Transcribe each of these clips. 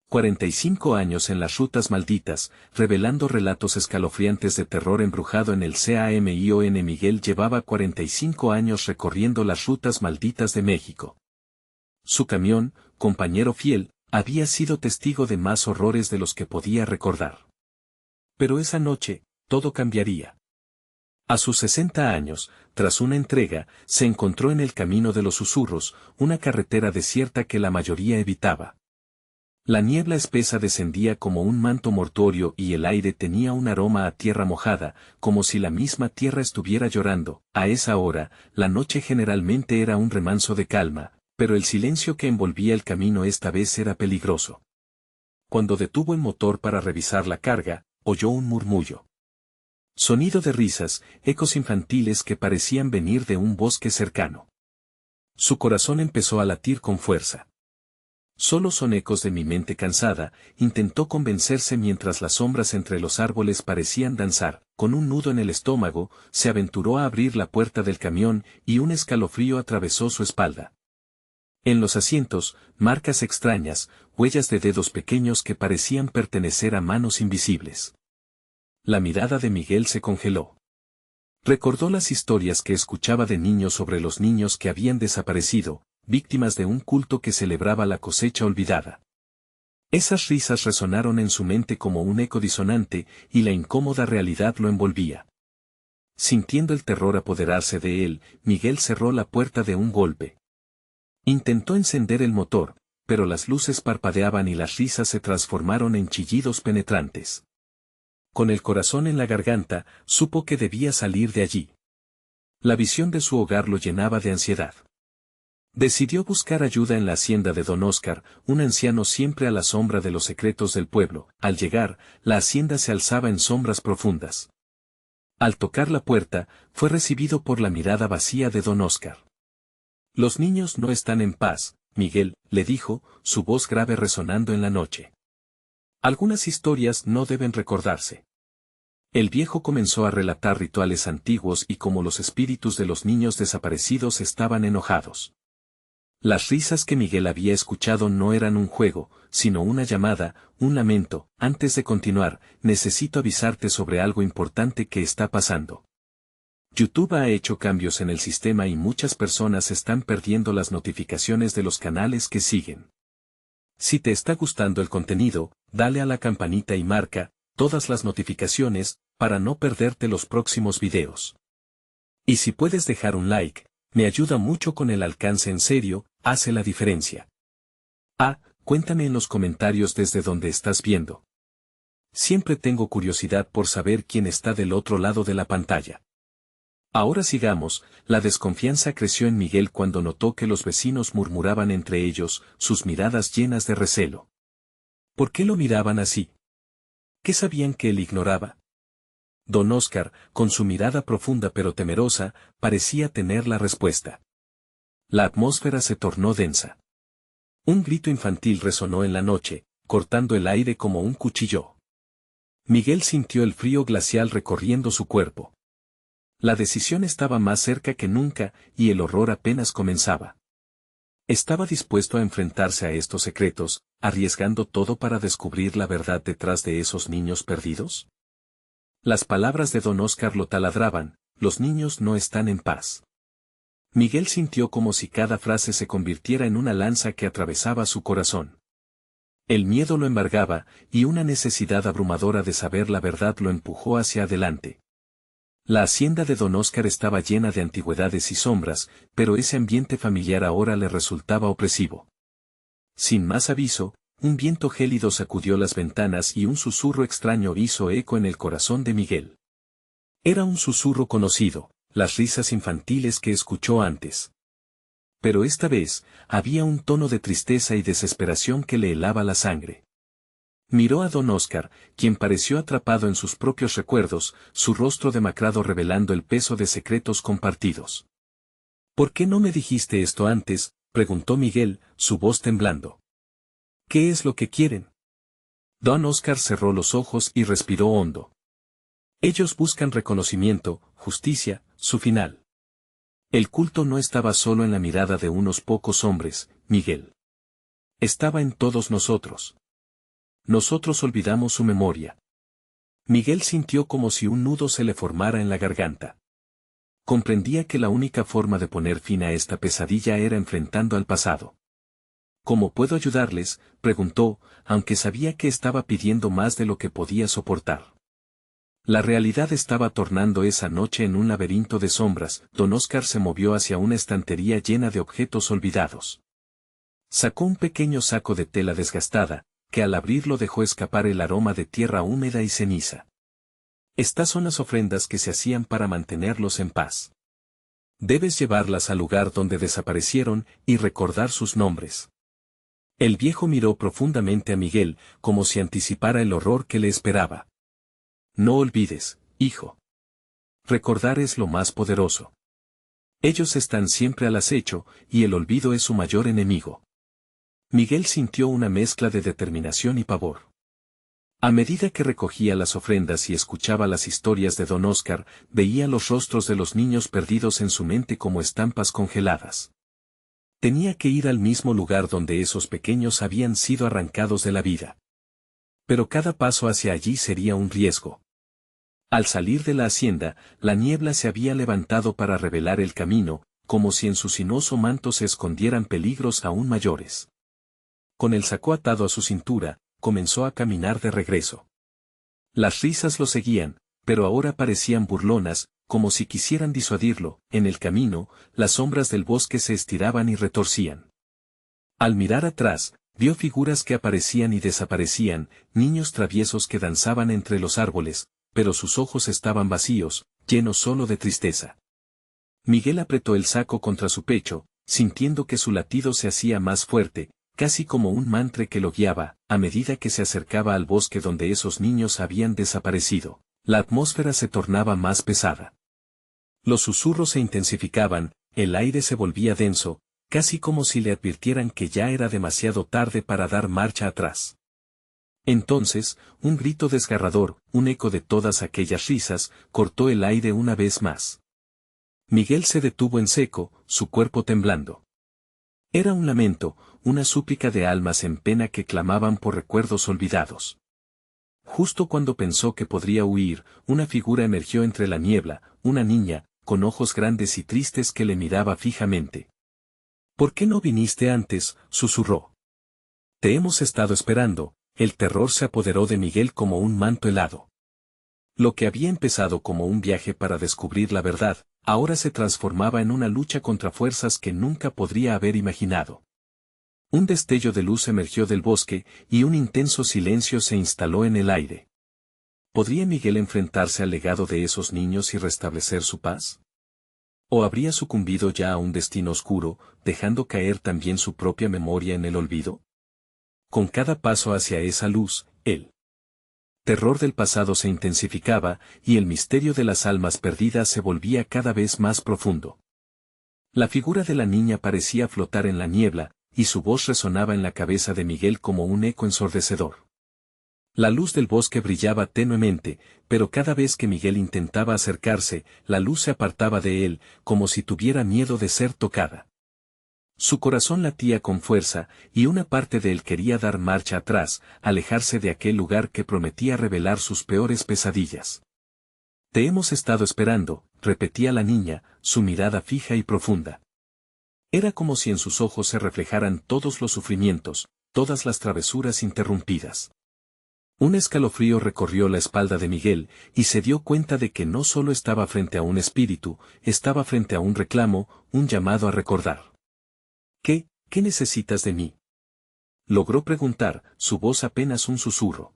45 años en las rutas malditas, revelando relatos escalofriantes de terror embrujado en el CAMION. Miguel llevaba 45 años recorriendo las rutas malditas de México. Su camión, compañero fiel, había sido testigo de más horrores de los que podía recordar. Pero esa noche, todo cambiaría. A sus 60 años, tras una entrega, se encontró en el Camino de los Susurros, una carretera desierta que la mayoría evitaba. La niebla espesa descendía como un manto mortuorio y el aire tenía un aroma a tierra mojada, como si la misma tierra estuviera llorando. A esa hora, la noche generalmente era un remanso de calma, pero el silencio que envolvía el camino esta vez era peligroso. Cuando detuvo el motor para revisar la carga, oyó un murmullo. Sonido de risas, ecos infantiles que parecían venir de un bosque cercano. Su corazón empezó a latir con fuerza. Solo son ecos de mi mente cansada, intentó convencerse mientras las sombras entre los árboles parecían danzar. Con un nudo en el estómago, se aventuró a abrir la puerta del camión y un escalofrío atravesó su espalda. En los asientos, marcas extrañas, huellas de dedos pequeños que parecían pertenecer a manos invisibles. La mirada de Miguel se congeló. Recordó las historias que escuchaba de niños sobre los niños que habían desaparecido, víctimas de un culto que celebraba la cosecha olvidada. Esas risas resonaron en su mente como un eco disonante, y la incómoda realidad lo envolvía. Sintiendo el terror apoderarse de él, Miguel cerró la puerta de un golpe. Intentó encender el motor, pero las luces parpadeaban y las risas se transformaron en chillidos penetrantes. Con el corazón en la garganta, supo que debía salir de allí. La visión de su hogar lo llenaba de ansiedad. Decidió buscar ayuda en la hacienda de don Óscar, un anciano siempre a la sombra de los secretos del pueblo. Al llegar, la hacienda se alzaba en sombras profundas. Al tocar la puerta, fue recibido por la mirada vacía de don Óscar. Los niños no están en paz, Miguel, le dijo, su voz grave resonando en la noche. Algunas historias no deben recordarse. El viejo comenzó a relatar rituales antiguos y cómo los espíritus de los niños desaparecidos estaban enojados. Las risas que Miguel había escuchado no eran un juego, sino una llamada, un lamento. Antes de continuar, necesito avisarte sobre algo importante que está pasando. YouTube ha hecho cambios en el sistema y muchas personas están perdiendo las notificaciones de los canales que siguen. Si te está gustando el contenido, dale a la campanita y marca todas las notificaciones para no perderte los próximos videos. Y si puedes dejar un like, me ayuda mucho con el alcance. En serio, hace la diferencia. Cuéntame en los comentarios desde donde estás viendo. Siempre tengo curiosidad por saber quién está del otro lado de la pantalla. Ahora sigamos. La desconfianza creció en Miguel cuando notó que los vecinos murmuraban entre ellos, sus miradas llenas de recelo. ¿Por qué lo miraban así? ¿Qué sabían que él ignoraba? Don Óscar, con su mirada profunda pero temerosa, parecía tener la respuesta. La atmósfera se tornó densa. Un grito infantil resonó en la noche, cortando el aire como un cuchillo. Miguel sintió el frío glacial recorriendo su cuerpo. La decisión estaba más cerca que nunca, y el horror apenas comenzaba. ¿Estaba dispuesto a enfrentarse a estos secretos, arriesgando todo para descubrir la verdad detrás de esos niños perdidos? Las palabras de don Óscar lo taladraban, los niños no están en paz. Miguel sintió como si cada frase se convirtiera en una lanza que atravesaba su corazón. El miedo lo embargaba, y una necesidad abrumadora de saber la verdad lo empujó hacia adelante. La hacienda de don Óscar estaba llena de antigüedades y sombras, pero ese ambiente familiar ahora le resultaba opresivo. Sin más aviso, un viento gélido sacudió las ventanas y un susurro extraño hizo eco en el corazón de Miguel. Era un susurro conocido, las risas infantiles que escuchó antes. Pero esta vez, había un tono de tristeza y desesperación que le helaba la sangre. Miró a don Óscar, quien pareció atrapado en sus propios recuerdos, su rostro demacrado revelando el peso de secretos compartidos. ¿Por qué no me dijiste esto antes?, preguntó Miguel, su voz temblando. ¿Qué es lo que quieren? Don Óscar cerró los ojos y respiró hondo. Ellos buscan reconocimiento, justicia, su final. El culto no estaba solo en la mirada de unos pocos hombres, Miguel. Estaba en todos nosotros. Nosotros olvidamos su memoria. Miguel sintió como si un nudo se le formara en la garganta. Comprendía que la única forma de poner fin a esta pesadilla era enfrentando al pasado. ¿Cómo puedo ayudarles?, preguntó, aunque sabía que estaba pidiendo más de lo que podía soportar. La realidad estaba tornando esa noche en un laberinto de sombras. Don Oscar se movió hacia una estantería llena de objetos olvidados. Sacó un pequeño saco de tela desgastada, que al abrirlo dejó escapar el aroma de tierra húmeda y ceniza. Estas son las ofrendas que se hacían para mantenerlos en paz. Debes llevarlas al lugar donde desaparecieron y recordar sus nombres. El viejo miró profundamente a Miguel, como si anticipara el horror que le esperaba. No olvides, hijo. Recordar es lo más poderoso. Ellos están siempre al acecho, y el olvido es su mayor enemigo. Miguel sintió una mezcla de determinación y pavor. A medida que recogía las ofrendas y escuchaba las historias de Don Oscar, veía los rostros de los niños perdidos en su mente como estampas congeladas. Tenía que ir al mismo lugar donde esos pequeños habían sido arrancados de la vida. Pero cada paso hacia allí sería un riesgo. Al salir de la hacienda, la niebla se había levantado para revelar el camino, como si en su sinuoso manto se escondieran peligros aún mayores. Con el saco atado a su cintura, comenzó a caminar de regreso. Las risas lo seguían, pero ahora parecían burlonas, como si quisieran disuadirlo. En el camino, las sombras del bosque se estiraban y retorcían. Al mirar atrás, vio figuras que aparecían y desaparecían, niños traviesos que danzaban entre los árboles, pero sus ojos estaban vacíos, llenos solo de tristeza. Miguel apretó el saco contra su pecho, sintiendo que su latido se hacía más fuerte, casi como un mantra que lo guiaba. A medida que se acercaba al bosque donde esos niños habían desaparecido, la atmósfera se tornaba más pesada. Los susurros se intensificaban, el aire se volvía denso, casi como si le advirtieran que ya era demasiado tarde para dar marcha atrás. Entonces, un grito desgarrador, un eco de todas aquellas risas, cortó el aire una vez más. Miguel se detuvo en seco, su cuerpo temblando. Era un lamento, una súplica de almas en pena que clamaban por recuerdos olvidados. Justo cuando pensó que podría huir, una figura emergió entre la niebla, una niña, con ojos grandes y tristes que le miraba fijamente. ¿Por qué no viniste antes?, susurró. Te hemos estado esperando. El terror se apoderó de Miguel como un manto helado. Lo que había empezado como un viaje para descubrir la verdad, ahora se transformaba en una lucha contra fuerzas que nunca podría haber imaginado. Un destello de luz emergió del bosque, y un intenso silencio se instaló en el aire. ¿Podría Miguel enfrentarse al legado de esos niños y restablecer su paz? ¿O habría sucumbido ya a un destino oscuro, dejando caer también su propia memoria en el olvido? Con cada paso hacia esa luz, el terror del pasado se intensificaba, y el misterio de las almas perdidas se volvía cada vez más profundo. La figura de la niña parecía flotar en la niebla, y su voz resonaba en la cabeza de Miguel como un eco ensordecedor. La luz del bosque brillaba tenuemente, pero cada vez que Miguel intentaba acercarse, la luz se apartaba de él, como si tuviera miedo de ser tocada. Su corazón latía con fuerza, y una parte de él quería dar marcha atrás, alejarse de aquel lugar que prometía revelar sus peores pesadillas. Te hemos estado esperando, repetía la niña, su mirada fija y profunda. Era como si en sus ojos se reflejaran todos los sufrimientos, todas las travesuras interrumpidas. Un escalofrío recorrió la espalda de Miguel, y se dio cuenta de que no solo estaba frente a un espíritu, estaba frente a un reclamo, un llamado a recordar. ¿Qué necesitas de mí?, logró preguntar, su voz apenas un susurro.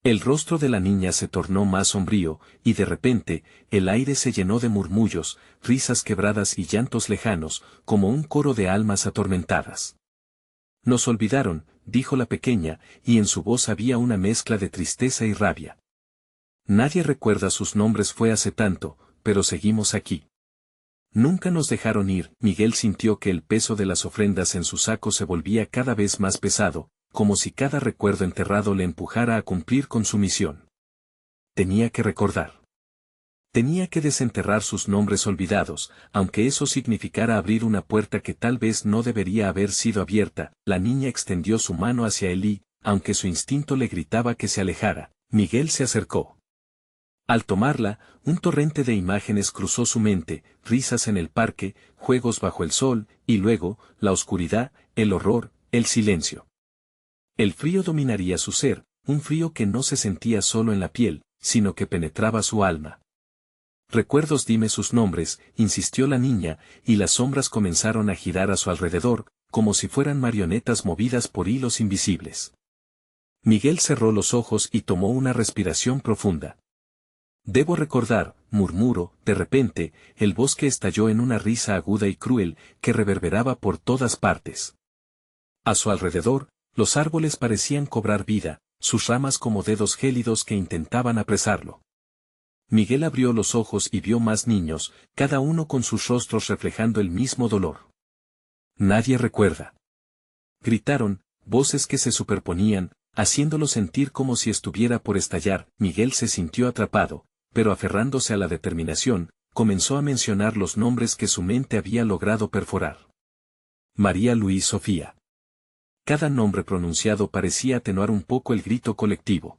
El rostro de la niña se tornó más sombrío, y de repente, el aire se llenó de murmullos, risas quebradas y llantos lejanos, como un coro de almas atormentadas. Nos olvidaron, dijo la pequeña, y en su voz había una mezcla de tristeza y rabia. Nadie recuerda sus nombres, fue hace tanto, pero seguimos aquí. Nunca nos dejaron ir. Miguel sintió que el peso de las ofrendas en su saco se volvía cada vez más pesado, como si cada recuerdo enterrado le empujara a cumplir con su misión. Tenía que recordar. Tenía que desenterrar sus nombres olvidados, aunque eso significara abrir una puerta que tal vez no debería haber sido abierta. La niña extendió su mano hacia él y, aunque su instinto le gritaba que se alejara. Miguel se acercó. Al tomarla, un torrente de imágenes cruzó su mente, risas en el parque, juegos bajo el sol, y luego, la oscuridad, el horror, el silencio. El frío dominaría su ser, un frío que no se sentía solo en la piel, sino que penetraba su alma. Recuerdos, dime sus nombres, insistió la niña, y las sombras comenzaron a girar a su alrededor, como si fueran marionetas movidas por hilos invisibles. Miguel cerró los ojos y tomó una respiración profunda. Debo recordar, murmuró, de repente, el bosque estalló en una risa aguda y cruel, que reverberaba por todas partes. A su alrededor, los árboles parecían cobrar vida, sus ramas como dedos gélidos que intentaban apresarlo. Miguel abrió los ojos y vio más niños, cada uno con sus rostros reflejando el mismo dolor. Nadie recuerda. Gritaron, voces que se superponían, haciéndolo sentir como si estuviera por estallar. Miguel se sintió atrapado, pero aferrándose a la determinación, comenzó a mencionar los nombres que su mente había logrado perforar. María Luis Sofía. Cada nombre pronunciado parecía atenuar un poco el grito colectivo.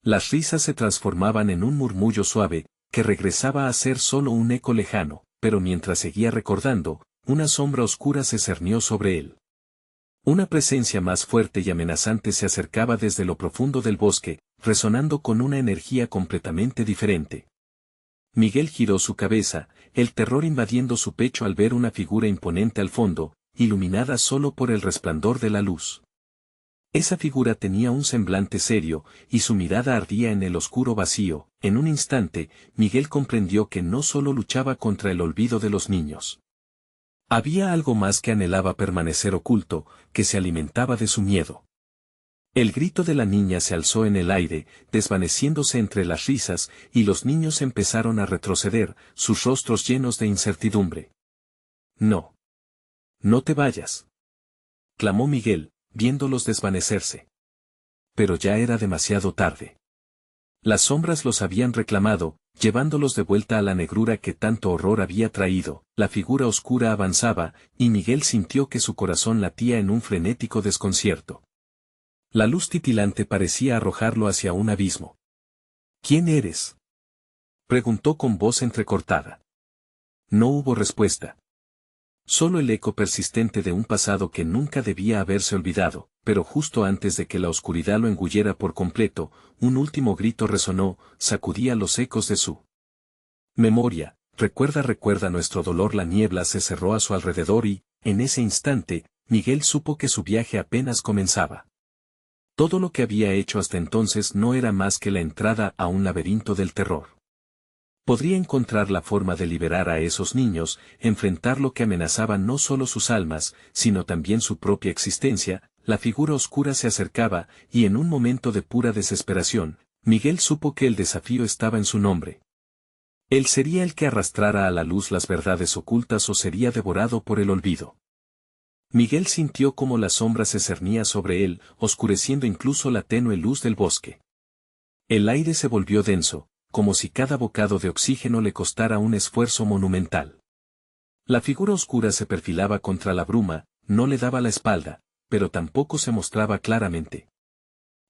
Las risas se transformaban en un murmullo suave, que regresaba a ser solo un eco lejano, pero mientras seguía recordando, una sombra oscura se cernió sobre él. Una presencia más fuerte y amenazante se acercaba desde lo profundo del bosque, resonando con una energía completamente diferente. Miguel giró su cabeza, el terror invadiendo su pecho al ver una figura imponente al fondo, iluminada solo por el resplandor de la luz. Esa figura tenía un semblante serio, y su mirada ardía en el oscuro vacío. En un instante, Miguel comprendió que no solo luchaba contra el olvido de los niños. Había algo más que anhelaba permanecer oculto, que se alimentaba de su miedo. El grito de la niña se alzó en el aire, desvaneciéndose entre las risas, y los niños empezaron a retroceder, sus rostros llenos de incertidumbre. No. No te vayas. Clamó Miguel, viéndolos desvanecerse. Pero ya era demasiado tarde. Las sombras los habían reclamado, llevándolos de vuelta a la negrura que tanto horror había traído. La figura oscura avanzaba, y Miguel sintió que su corazón latía en un frenético desconcierto. La luz titilante parecía arrojarlo hacia un abismo. ¿Quién eres?, preguntó con voz entrecortada. No hubo respuesta. Solo el eco persistente de un pasado que nunca debía haberse olvidado, pero justo antes de que la oscuridad lo engullera por completo, un último grito resonó, sacudía los ecos de su memoria. Recuerda nuestro dolor. La niebla se cerró a su alrededor y, en ese instante, Miguel supo que su viaje apenas comenzaba. Todo lo que había hecho hasta entonces no era más que la entrada a un laberinto del terror. Podría encontrar la forma de liberar a esos niños, enfrentar lo que amenazaba no solo sus almas, sino también su propia existencia. La figura oscura se acercaba, y en un momento de pura desesperación, Miguel supo que el desafío estaba en su nombre. Él sería el que arrastrara a la luz las verdades ocultas o sería devorado por el olvido. Miguel sintió como la sombra se cernía sobre él, oscureciendo incluso la tenue luz del bosque. El aire se volvió denso, como si cada bocado de oxígeno le costara un esfuerzo monumental. La figura oscura se perfilaba contra la bruma, no le daba la espalda, pero tampoco se mostraba claramente.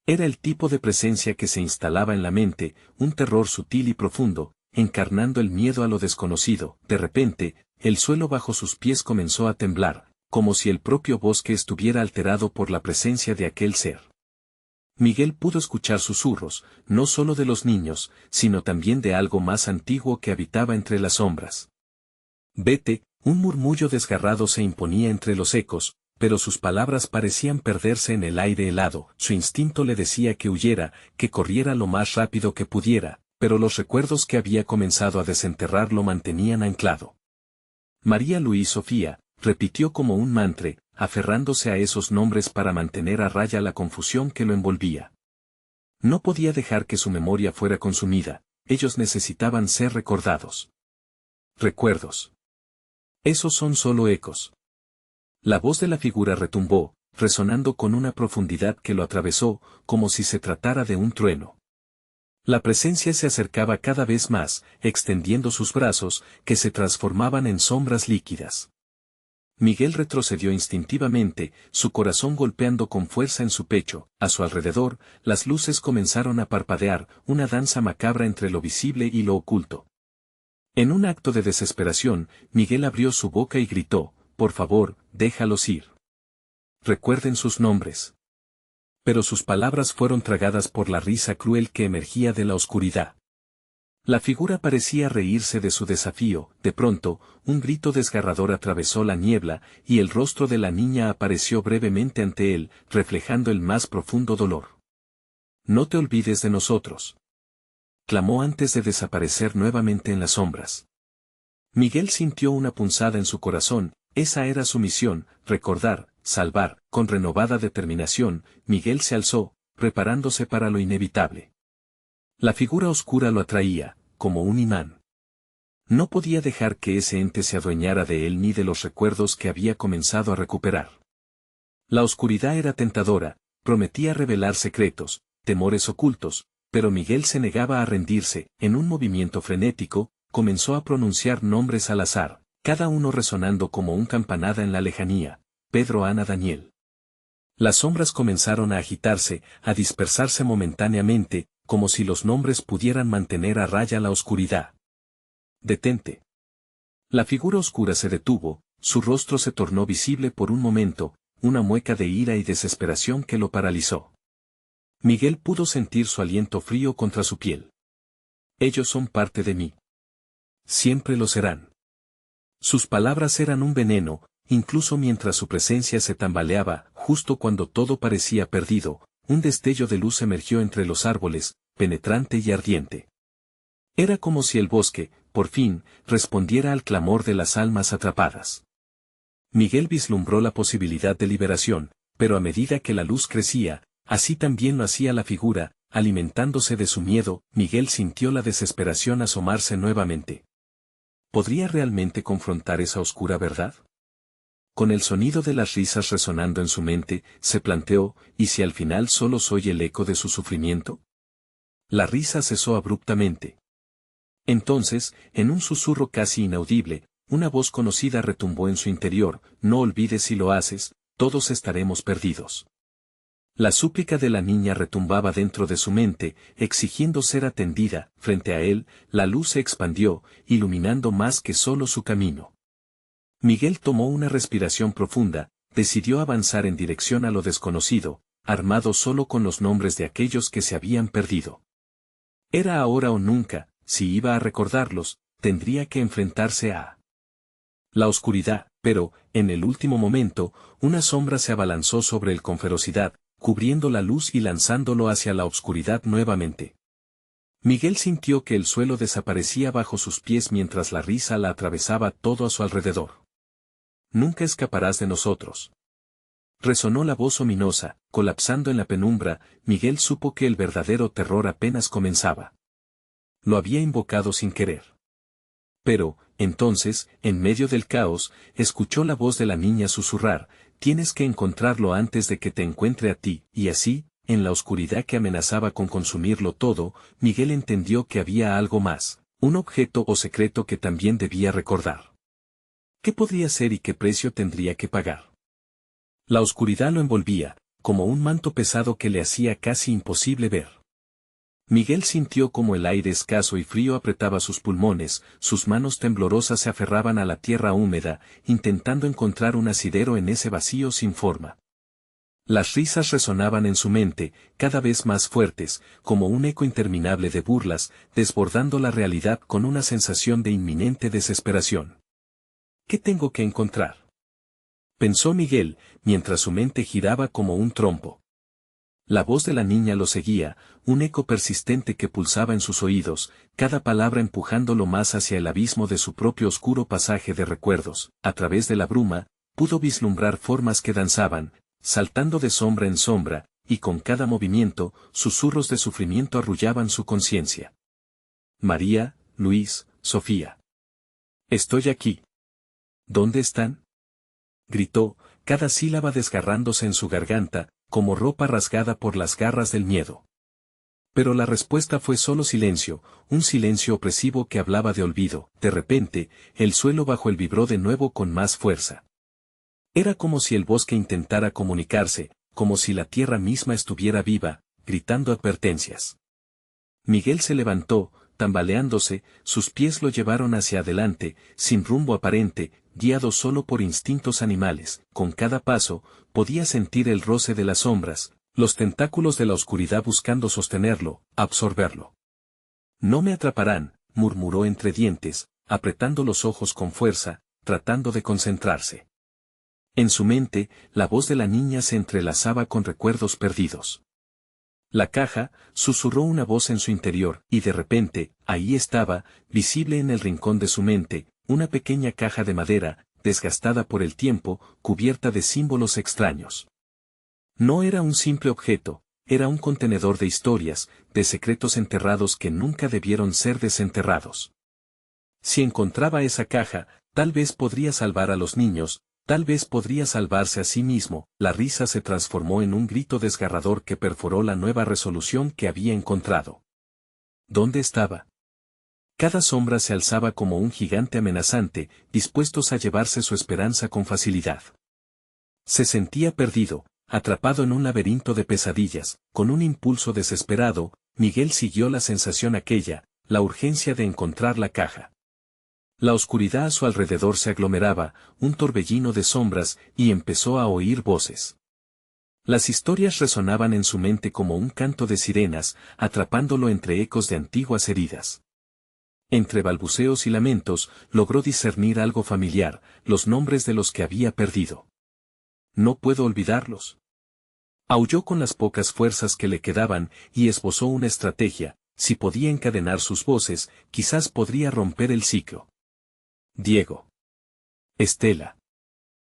Era el tipo de presencia que se instalaba en la mente, un terror sutil y profundo, encarnando el miedo a lo desconocido. De repente, el suelo bajo sus pies comenzó a temblar, como si el propio bosque estuviera alterado por la presencia de aquel ser. Miguel pudo escuchar susurros, no solo de los niños, sino también de algo más antiguo que habitaba entre las sombras. Vete, un murmullo desgarrado se imponía entre los ecos, pero sus palabras parecían perderse en el aire helado. Su instinto le decía que huyera, que corriera lo más rápido que pudiera, pero los recuerdos que había comenzado a desenterrar lo mantenían anclado. María Luis Sofía, repitió como un mantra, aferrándose a esos nombres para mantener a raya la confusión que lo envolvía. No podía dejar que su memoria fuera consumida, ellos necesitaban ser recordados. Recuerdos. Esos son solo ecos. La voz de la figura retumbó, resonando con una profundidad que lo atravesó, como si se tratara de un trueno. La presencia se acercaba cada vez más, extendiendo sus brazos, que se transformaban en sombras líquidas. Miguel retrocedió instintivamente, su corazón golpeando con fuerza en su pecho. A su alrededor, las luces comenzaron a parpadear, una danza macabra entre lo visible y lo oculto. En un acto de desesperación, Miguel abrió su boca y gritó, «Por favor, déjalos ir. Recuerden sus nombres». Pero sus palabras fueron tragadas por la risa cruel que emergía de la oscuridad. La figura parecía reírse de su desafío. De pronto, un grito desgarrador atravesó la niebla, y el rostro de la niña apareció brevemente ante él, reflejando el más profundo dolor. «No te olvides de nosotros», clamó antes de desaparecer nuevamente en las sombras. Miguel sintió una punzada en su corazón. Esa era su misión, recordar, salvar. Con renovada determinación, Miguel se alzó, preparándose para lo inevitable. La figura oscura lo atraía, como un imán. No podía dejar que ese ente se adueñara de él ni de los recuerdos que había comenzado a recuperar. La oscuridad era tentadora, prometía revelar secretos, temores ocultos, pero Miguel se negaba a rendirse. En un movimiento frenético, comenzó a pronunciar nombres al azar, cada uno resonando como un campanada en la lejanía. Pedro, Ana, Daniel. Las sombras comenzaron a agitarse, a dispersarse momentáneamente, como si los nombres pudieran mantener a raya la oscuridad. «Detente». La figura oscura se detuvo, su rostro se tornó visible por un momento, una mueca de ira y desesperación que lo paralizó. Miguel pudo sentir su aliento frío contra su piel. «Ellos son parte de mí. Siempre lo serán». Sus palabras eran un veneno, incluso mientras su presencia se tambaleaba. Justo cuando todo parecía perdido, un destello de luz emergió entre los árboles, penetrante y ardiente. Era como si el bosque, por fin, respondiera al clamor de las almas atrapadas. Miguel vislumbró la posibilidad de liberación, pero a medida que la luz crecía, así también lo hacía la figura, alimentándose de su miedo. Miguel sintió la desesperación asomarse nuevamente. ¿Podría realmente confrontar esa oscura verdad? Con el sonido de las risas resonando en su mente, se planteó, ¿y si al final solo soy el eco de su sufrimiento? La risa cesó abruptamente. Entonces, en un susurro casi inaudible, una voz conocida retumbó en su interior: «No olvides, si lo haces, todos estaremos perdidos». La súplica de la niña retumbaba dentro de su mente, exigiendo ser atendida. Frente a él, la luz se expandió, iluminando más que solo su camino. Miguel tomó una respiración profunda, decidió avanzar en dirección a lo desconocido, armado solo con los nombres de aquellos que se habían perdido. Era ahora o nunca. Si iba a recordarlos, tendría que enfrentarse a la oscuridad. Pero, en el último momento, una sombra se abalanzó sobre él con ferocidad, cubriendo la luz y lanzándolo hacia la oscuridad nuevamente. Miguel sintió que el suelo desaparecía bajo sus pies mientras la risa la atravesaba todo a su alrededor. «Nunca escaparás de nosotros». Resonó la voz ominosa, colapsando en la penumbra. Miguel supo que el verdadero terror apenas comenzaba. Lo había invocado sin querer. Pero, entonces, en medio del caos, escuchó la voz de la niña susurrar: «Tienes que encontrarlo antes de que te encuentre a ti». Y así, en la oscuridad que amenazaba con consumirlo todo, Miguel entendió que había algo más, un objeto o secreto que también debía recordar. ¿Qué podría ser y qué precio tendría que pagar? La oscuridad lo envolvía, como un manto pesado que le hacía casi imposible ver. Miguel sintió como el aire escaso y frío apretaba sus pulmones, sus manos temblorosas se aferraban a la tierra húmeda, intentando encontrar un asidero en ese vacío sin forma. Las risas resonaban en su mente, cada vez más fuertes, como un eco interminable de burlas, desbordando la realidad con una sensación de inminente desesperación. «¿Qué tengo que encontrar?», pensó Miguel, mientras su mente giraba como un trompo. La voz de la niña lo seguía, un eco persistente que pulsaba en sus oídos, cada palabra empujándolo más hacia el abismo de su propio oscuro pasaje de recuerdos. A través de la bruma, pudo vislumbrar formas que danzaban, saltando de sombra en sombra, y con cada movimiento, susurros de sufrimiento arrullaban su conciencia. «María, Luis, Sofía. Estoy aquí». «¿Dónde están?», gritó, cada sílaba desgarrándose en su garganta, como ropa rasgada por las garras del miedo. Pero la respuesta fue solo silencio, un silencio opresivo que hablaba de olvido. De repente, el suelo bajo él vibró de nuevo con más fuerza. Era como si el bosque intentara comunicarse, como si la tierra misma estuviera viva, gritando advertencias. Miguel se levantó, tambaleándose, sus pies lo llevaron hacia adelante, sin rumbo aparente, guiado solo por instintos animales. Con cada paso, podía sentir el roce de las sombras, los tentáculos de la oscuridad buscando sostenerlo, absorberlo. No me atraparán, murmuró entre dientes, apretando los ojos con fuerza, tratando de concentrarse. En su mente, la voz de la niña se entrelazaba con recuerdos perdidos. La caja, susurró una voz en su interior, y de repente, ahí estaba, visible en el rincón de su mente, una pequeña caja de madera, desgastada por el tiempo, cubierta de símbolos extraños. No era un simple objeto, era un contenedor de historias, de secretos enterrados que nunca debieron ser desenterrados. Si encontraba esa caja, tal vez podría salvar a los niños, tal vez podría salvarse a sí mismo. La risa se transformó en un grito desgarrador que perforó la nueva resolución que había encontrado. ¿Dónde estaba? Cada sombra se alzaba como un gigante amenazante, dispuestos a llevarse su esperanza con facilidad. Se sentía perdido, atrapado en un laberinto de pesadillas. Con un impulso desesperado, Miguel siguió la sensación aquella, la urgencia de encontrar la caja. La oscuridad a su alrededor se aglomeraba, un torbellino de sombras, y empezó a oír voces. Las historias resonaban en su mente como un canto de sirenas, atrapándolo entre ecos de antiguas heridas. Entre balbuceos y lamentos, logró discernir algo familiar, los nombres de los que había perdido. No puedo olvidarlos. Aulló con las pocas fuerzas que le quedaban, y esbozó una estrategia. Si podía encadenar sus voces, quizás podría romper el ciclo. Diego. Estela.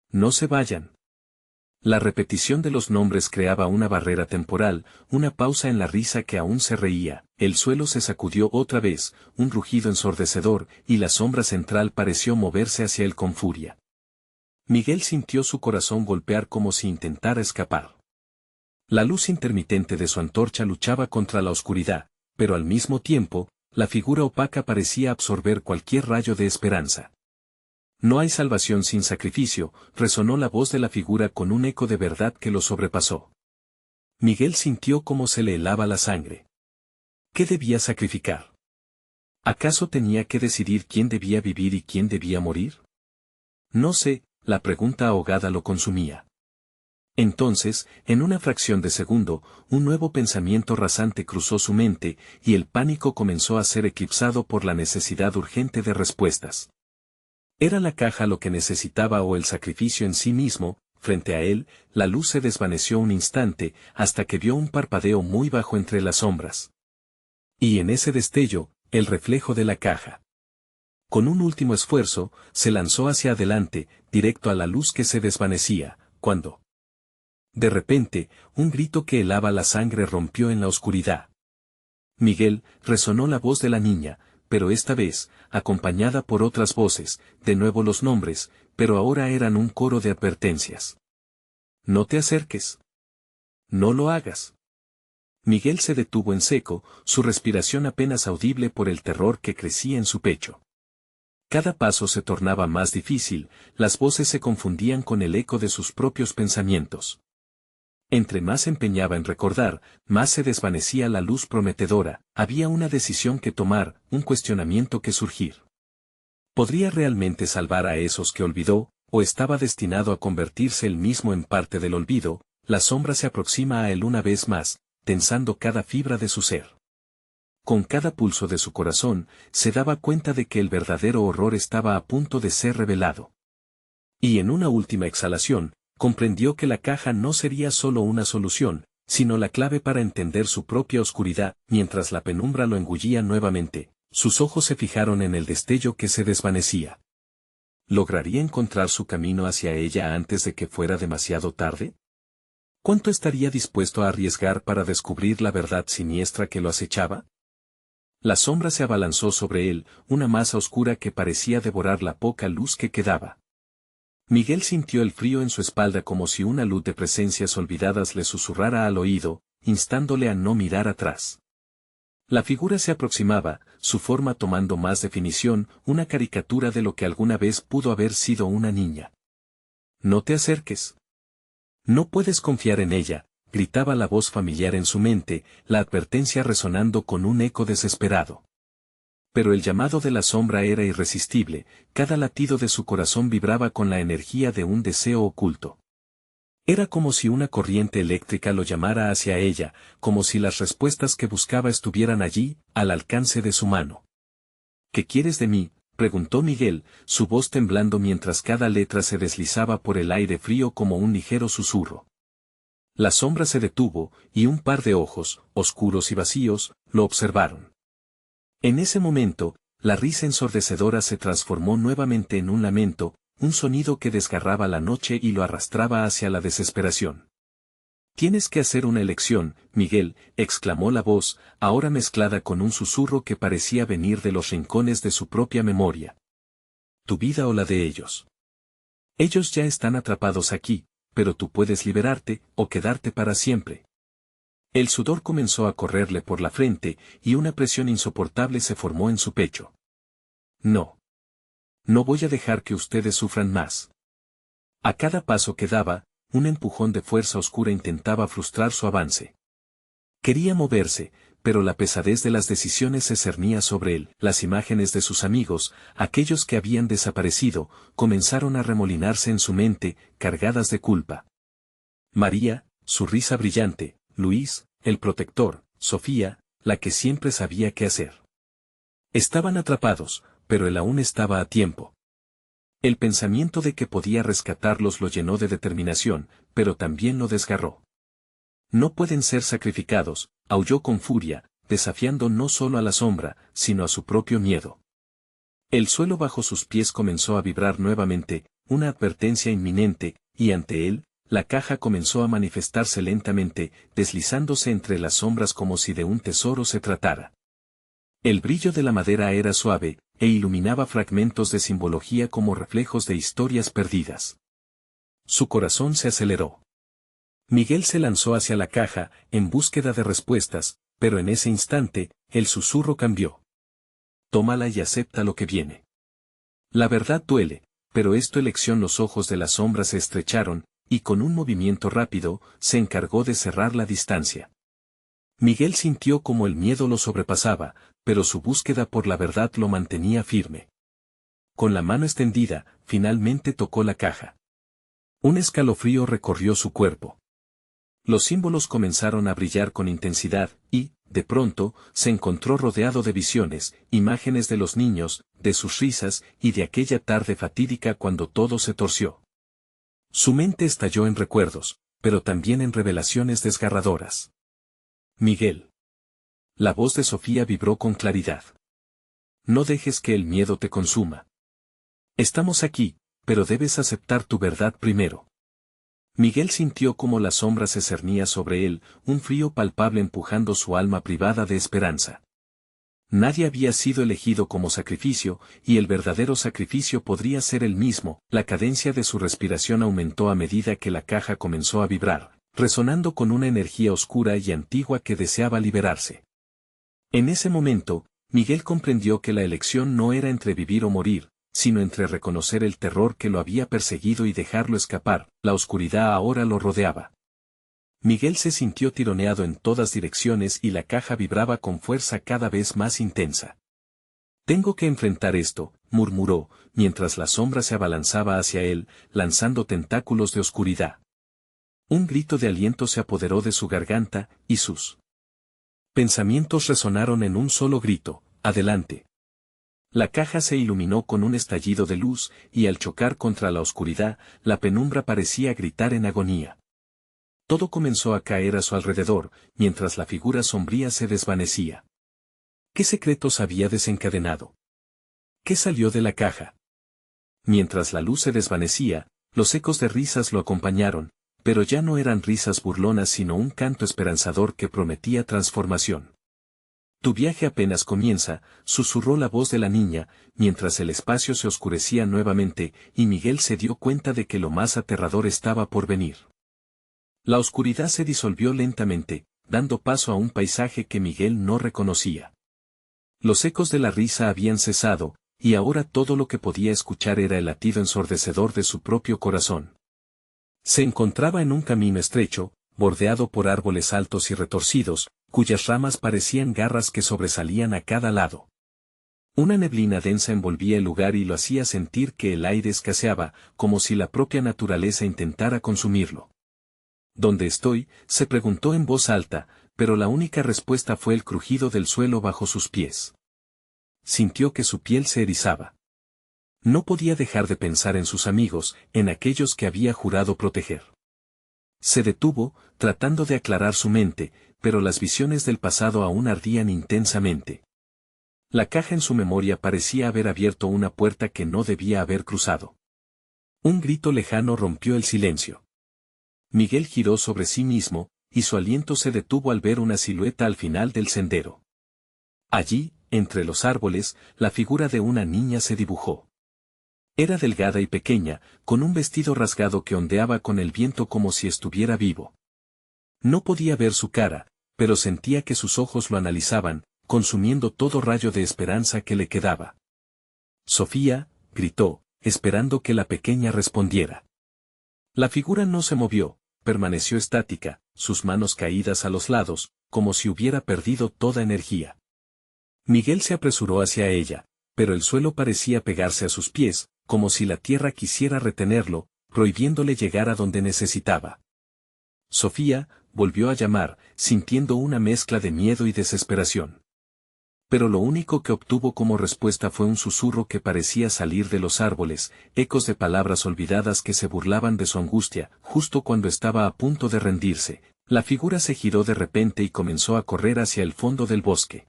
No se vayan. La repetición de los nombres creaba una barrera temporal, una pausa en la risa que aún se reía. El suelo se sacudió otra vez, un rugido ensordecedor, y la sombra central pareció moverse hacia él con furia. Miguel sintió su corazón golpear como si intentara escapar. La luz intermitente de su antorcha luchaba contra la oscuridad, pero al mismo tiempo, la figura opaca parecía absorber cualquier rayo de esperanza. No hay salvación sin sacrificio, resonó la voz de la figura con un eco de verdad que lo sobrepasó. Miguel sintió cómo se le helaba la sangre. ¿Qué debía sacrificar? ¿Acaso tenía que decidir quién debía vivir y quién debía morir? No sé, la pregunta ahogada lo consumía. Entonces, en una fracción de segundo, un nuevo pensamiento rasante cruzó su mente, y el pánico comenzó a ser eclipsado por la necesidad urgente de respuestas. ¿Era la caja lo que necesitaba o el sacrificio en sí mismo? Frente a él, la luz se desvaneció un instante, hasta que vio un parpadeo muy bajo entre las sombras. Y en ese destello, el reflejo de la caja. Con un último esfuerzo, se lanzó hacia adelante, directo a la luz que se desvanecía, cuando... De repente, un grito que helaba la sangre rompió en la oscuridad. Miguel, resonó la voz de la niña, pero esta vez, acompañada por otras voces, de nuevo los nombres, pero ahora eran un coro de advertencias. No te acerques. No lo hagas. Miguel se detuvo en seco, su respiración apenas audible por el terror que crecía en su pecho. Cada paso se tornaba más difícil, las voces se confundían con el eco de sus propios pensamientos. Entre más se empeñaba en recordar, más se desvanecía la luz prometedora. Había una decisión que tomar, un cuestionamiento que surgir. ¿Podría realmente salvar a esos que olvidó, o estaba destinado a convertirse él mismo en parte del olvido? La sombra se aproxima a él una vez más, tensando cada fibra de su ser. Con cada pulso de su corazón, se daba cuenta de que el verdadero horror estaba a punto de ser revelado. Y en una última exhalación, comprendió que la caja no sería solo una solución, sino la clave para entender su propia oscuridad. Mientras la penumbra lo engullía nuevamente, sus ojos se fijaron en el destello que se desvanecía. ¿Lograría encontrar su camino hacia ella antes de que fuera demasiado tarde? ¿Cuánto estaría dispuesto a arriesgar para descubrir la verdad siniestra que lo acechaba? La sombra se abalanzó sobre él, una masa oscura que parecía devorar la poca luz que quedaba. Miguel sintió el frío en su espalda como si una luz de presencias olvidadas le susurrara al oído, instándole a no mirar atrás. La figura se aproximaba, su forma tomando más definición, una caricatura de lo que alguna vez pudo haber sido una niña. No te acerques. No puedes confiar en ella, gritaba la voz familiar en su mente, la advertencia resonando con un eco desesperado. Pero el llamado de la sombra era irresistible, cada latido de su corazón vibraba con la energía de un deseo oculto. Era como si una corriente eléctrica lo llamara hacia ella, como si las respuestas que buscaba estuvieran allí, al alcance de su mano. ¿Qué quieres de mí?, preguntó Miguel, su voz temblando mientras cada letra se deslizaba por el aire frío como un ligero susurro. La sombra se detuvo, y un par de ojos, oscuros y vacíos, lo observaron. En ese momento, la risa ensordecedora se transformó nuevamente en un lamento, un sonido que desgarraba la noche y lo arrastraba hacia la desesperación. Tienes que hacer una elección, Miguel, exclamó la voz, ahora mezclada con un susurro que parecía venir de los rincones de su propia memoria. Tu vida o la de ellos. Ellos ya están atrapados aquí, pero tú puedes liberarte, o quedarte para siempre. El sudor comenzó a correrle por la frente, y una presión insoportable se formó en su pecho. No. No voy a dejar que ustedes sufran más. A cada paso que daba, un empujón de fuerza oscura intentaba frustrar su avance. Quería moverse, pero la pesadez de las decisiones se cernía sobre él. Las imágenes de sus amigos, aquellos que habían desaparecido, comenzaron a remolinarse en su mente, cargadas de culpa. María, su risa brillante, Luis, el protector, Sofía, la que siempre sabía qué hacer. Estaban atrapados, pero él aún estaba a tiempo. El pensamiento de que podía rescatarlos lo llenó de determinación, pero también lo desgarró. No pueden ser sacrificados, aulló con furia, desafiando no solo a la sombra, sino a su propio miedo. El suelo bajo sus pies comenzó a vibrar nuevamente, una advertencia inminente, y ante él, la caja comenzó a manifestarse lentamente, deslizándose entre las sombras como si de un tesoro se tratara. El brillo de la madera era suave, e iluminaba fragmentos de simbología como reflejos de historias perdidas. Su corazón se aceleró. Miguel se lanzó hacia la caja, en búsqueda de respuestas, pero en ese instante, el susurro cambió. Tómala y acepta lo que viene. La verdad duele, pero es tu elección. Los ojos de la sombra se estrecharon, y con un movimiento rápido, se encargó de cerrar la distancia. Miguel sintió como el miedo lo sobrepasaba, pero su búsqueda por la verdad lo mantenía firme. Con la mano extendida, finalmente tocó la caja. Un escalofrío recorrió su cuerpo. Los símbolos comenzaron a brillar con intensidad, y, de pronto, se encontró rodeado de visiones, imágenes de los niños, de sus risas, y de aquella tarde fatídica cuando todo se torció. Su mente estalló en recuerdos, pero también en revelaciones desgarradoras. Miguel. La voz de Sofía vibró con claridad. No dejes que el miedo te consuma. Estamos aquí, pero debes aceptar tu verdad primero. Miguel sintió como la sombra se cernía sobre él, un frío palpable empujando su alma privada de esperanza. Nadie había sido elegido como sacrificio, y el verdadero sacrificio podría ser él mismo. La cadencia de su respiración aumentó a medida que la caja comenzó a vibrar, resonando con una energía oscura y antigua que deseaba liberarse. En ese momento, Miguel comprendió que la elección no era entre vivir o morir, sino entre reconocer el terror que lo había perseguido y dejarlo escapar. La oscuridad ahora lo rodeaba. Miguel se sintió tironeado en todas direcciones y la caja vibraba con fuerza cada vez más intensa. Tengo que enfrentar esto, murmuró, mientras la sombra se abalanzaba hacia él, lanzando tentáculos de oscuridad. Un grito de aliento se apoderó de su garganta, y sus pensamientos resonaron en un solo grito: adelante. La caja se iluminó con un estallido de luz, y al chocar contra la oscuridad, la penumbra parecía gritar en agonía. Todo comenzó a caer a su alrededor, mientras la figura sombría se desvanecía. ¿Qué secretos había desencadenado? ¿Qué salió de la caja? Mientras la luz se desvanecía, los ecos de risas lo acompañaron, pero ya no eran risas burlonas sino un canto esperanzador que prometía transformación. Tu viaje apenas comienza, susurró la voz de la niña, mientras el espacio se oscurecía nuevamente, y Miguel se dio cuenta de que lo más aterrador estaba por venir. La oscuridad se disolvió lentamente, dando paso a un paisaje que Miguel no reconocía. Los ecos de la risa habían cesado, y ahora todo lo que podía escuchar era el latido ensordecedor de su propio corazón. Se encontraba en un camino estrecho, bordeado por árboles altos y retorcidos, cuyas ramas parecían garras que sobresalían a cada lado. Una neblina densa envolvía el lugar y lo hacía sentir que el aire escaseaba, como si la propia naturaleza intentara consumirlo. ¿Dónde estoy?, se preguntó en voz alta, pero la única respuesta fue el crujido del suelo bajo sus pies. Sintió que su piel se erizaba. No podía dejar de pensar en sus amigos, en aquellos que había jurado proteger. Se detuvo, tratando de aclarar su mente, pero las visiones del pasado aún ardían intensamente. La caja en su memoria parecía haber abierto una puerta que no debía haber cruzado. Un grito lejano rompió el silencio. Miguel giró sobre sí mismo, y su aliento se detuvo al ver una silueta al final del sendero. Allí, entre los árboles, la figura de una niña se dibujó. Era delgada y pequeña, con un vestido rasgado que ondeaba con el viento como si estuviera vivo. No podía ver su cara, pero sentía que sus ojos lo analizaban, consumiendo todo rayo de esperanza que le quedaba. «Sofía», gritó, esperando que la pequeña respondiera. La figura no se movió, permaneció estática, sus manos caídas a los lados, como si hubiera perdido toda energía. Miguel se apresuró hacia ella, pero el suelo parecía pegarse a sus pies, como si la tierra quisiera retenerlo, prohibiéndole llegar a donde necesitaba. Sofía, volvió a llamar, sintiendo una mezcla de miedo y desesperación. Pero lo único que obtuvo como respuesta fue un susurro que parecía salir de los árboles, ecos de palabras olvidadas que se burlaban de su angustia. Justo cuando estaba a punto de rendirse, la figura se giró de repente y comenzó a correr hacia el fondo del bosque.